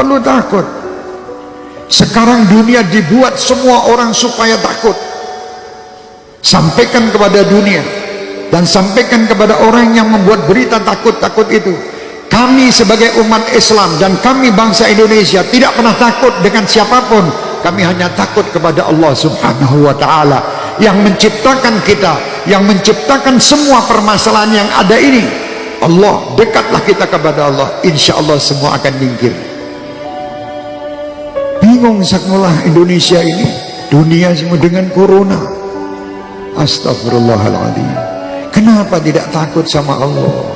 perlu takut. Sekarang dunia dibuat semua orang supaya takut. Sampaikan kepada dunia dan sampaikan kepada orang yang membuat berita takut-takut itu, kami sebagai umat Islam dan kami bangsa Indonesia tidak pernah takut dengan siapapun. Kami hanya takut kepada Allah Subhanahu wa ta'ala yang menciptakan kita, yang menciptakan semua permasalahan yang ada ini. Allah, dekatlah kita kepada Allah, insya Allah semua akan minggir. Bingung sekolah Indonesia ini, dunia semua dengan corona. Astagfirullahaladzim. Kenapa tidak takut sama Allah?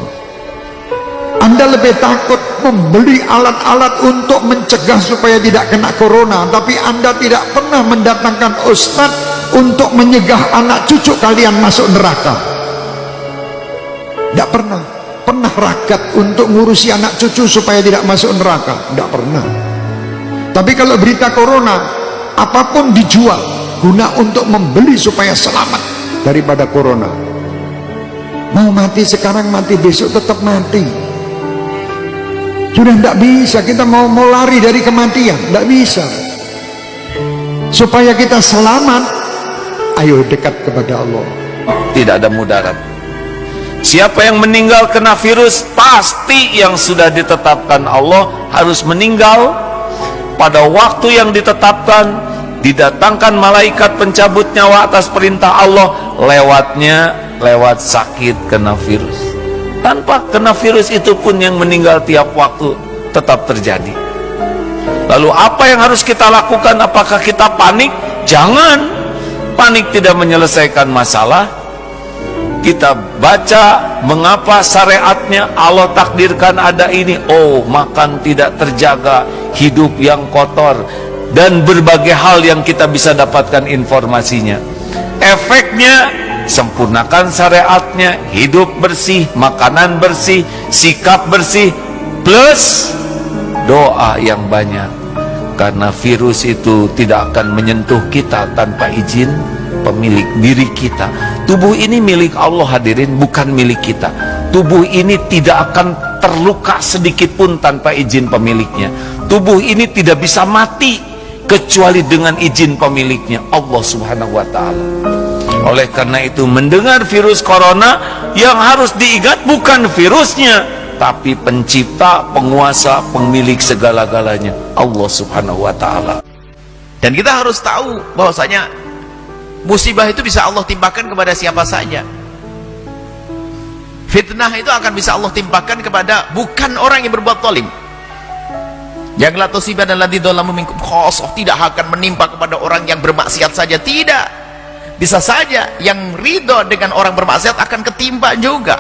Anda lebih takut membeli alat-alat untuk mencegah supaya tidak kena corona, tapi Anda tidak pernah mendatangkan ustadz untuk menyegah anak cucu kalian masuk neraka. Tidak pernah. Pernah ragat untuk ngurusi anak cucu supaya tidak masuk neraka? Tidak pernah. Tapi kalau berita corona, apapun dijual guna untuk membeli supaya selamat daripada corona. Mau mati sekarang, mati besok tetap mati. Sudah tidak bisa kita mau lari dari kematian, tidak bisa. Supaya kita selamat, ayo dekat kepada Allah. Tidak ada mudarat. Siapa yang meninggal kena virus, pasti yang sudah ditetapkan Allah harus meninggal pada waktu yang ditetapkan. Didatangkan malaikat pencabut nyawa atas perintah Allah, lewat sakit kena virus. Tanpa kena virus itu pun yang meninggal tiap waktu tetap terjadi. Lalu apa yang harus kita lakukan? Apakah kita panik? Jangan. Panik tidak menyelesaikan masalah. Kita baca mengapa syariatnya Allah takdirkan ada ini. Oh, makan tidak terjaga, hidup yang kotor, dan berbagai hal yang kita bisa dapatkan informasinya. Efeknya, sempurnakan syariatnya, hidup bersih, makanan bersih, sikap bersih, plus doa yang banyak. Karena virus itu tidak akan menyentuh kita tanpa izin pemilik diri kita. Tubuh ini milik Allah hadirin, bukan milik kita. Tubuh ini tidak akan terluka sedikit pun tanpa izin pemiliknya. Tubuh ini tidak bisa mati kecuali dengan izin pemiliknya, Allah Subhanahu wa ta'ala. Oleh karena itu, mendengar virus corona, yang harus diingat bukan virusnya, tapi pencipta, penguasa, pemilik segala-galanya, Allah Subhanahu wa ta'ala. Dan kita harus tahu bahwasanya musibah itu bisa Allah timpakan kepada siapa saja. Fitnah itu akan bisa Allah timpakan kepada bukan orang yang berbuat zalim. Yang la tusibanna alladziina dzalamu minkum khassah, tidak akan menimpa kepada orang yang bermaksiat saja, tidak. Bisa saja yang ridho dengan orang bermaksiat akan ketimpa juga.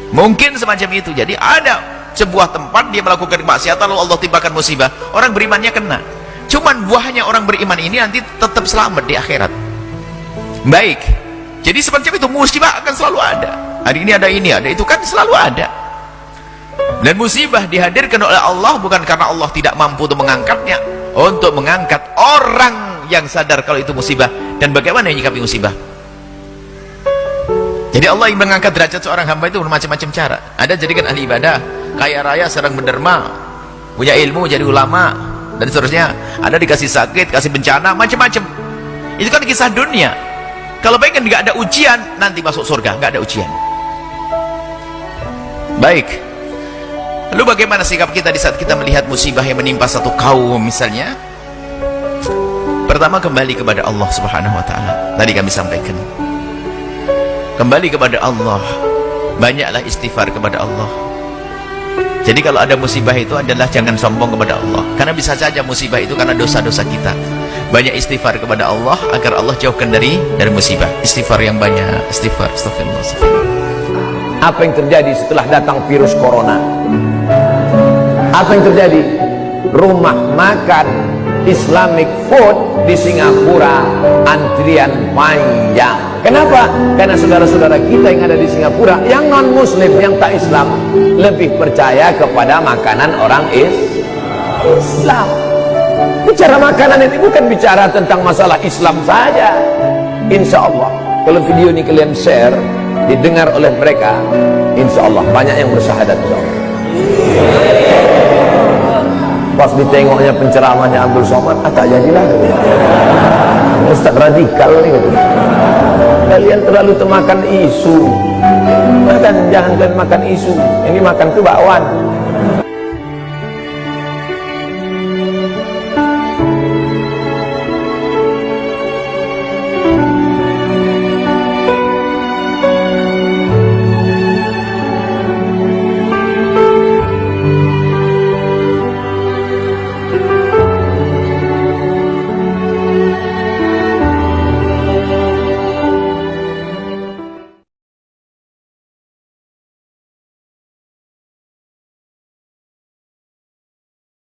Mungkin semacam itu. Jadi ada sebuah tempat dia melakukan kemaksiatan lalu Allah timpakan musibah, orang berimannya kena. Cuman buahnya orang beriman ini nanti tetap selamat di akhirat. Baik. Jadi semacam itu, musibah akan selalu ada. Hari ini ada itu kan selalu ada. Dan musibah dihadirkan oleh Allah bukan karena Allah tidak mampu untuk mengangkatnya, untuk mengangkat orang yang sadar kalau itu musibah dan bagaimana menyikapi musibah. Jadi Allah yang mengangkat derajat seorang hamba itu bermacam-macam cara. Ada jadikan ahli ibadah, kaya raya, sedang menderma, punya ilmu, jadi ulama, dan seterusnya. Ada dikasih sakit, kasih bencana, macam-macam. Itu kan kisah dunia. Kalau baik kan nggak ada ujian, nanti masuk surga, nggak ada ujian. Baik. Lalu bagaimana sikap kita di saat kita melihat musibah yang menimpa satu kaum misalnya? Pertama, kembali kepada Allah Subhanahu wa ta'ala. Tadi kami sampaikan, kembali kepada Allah, banyaklah istighfar kepada Allah. Jadi kalau ada musibah itu adalah jangan sombong kepada Allah, karena bisa saja musibah itu karena dosa-dosa kita. Banyak istighfar kepada Allah agar Allah jauhkan dari musibah. Istighfar yang banyak, istighfar, astagfirullah. Apa yang terjadi setelah datang virus corona? Apa yang terjadi? Rumah makan Islamic food di Singapura antrian panjang. Kenapa? Karena saudara-saudara kita yang ada di Singapura, yang non muslim, yang tak Islam, lebih percaya kepada makanan orang Islam. Bicara makanan itu bukan bicara tentang masalah Islam saja. Insya Allah kalau video ini kalian share, didengar oleh mereka, insya Allah banyak yang bersyahadat. ditengoknya penceramahnya Abdul Somad, tak jadilah. Ustaz radikal nih gitu. Kalian terlalu termakan isu. Jangan kalian makan isu. Ini makan tuh bakwan.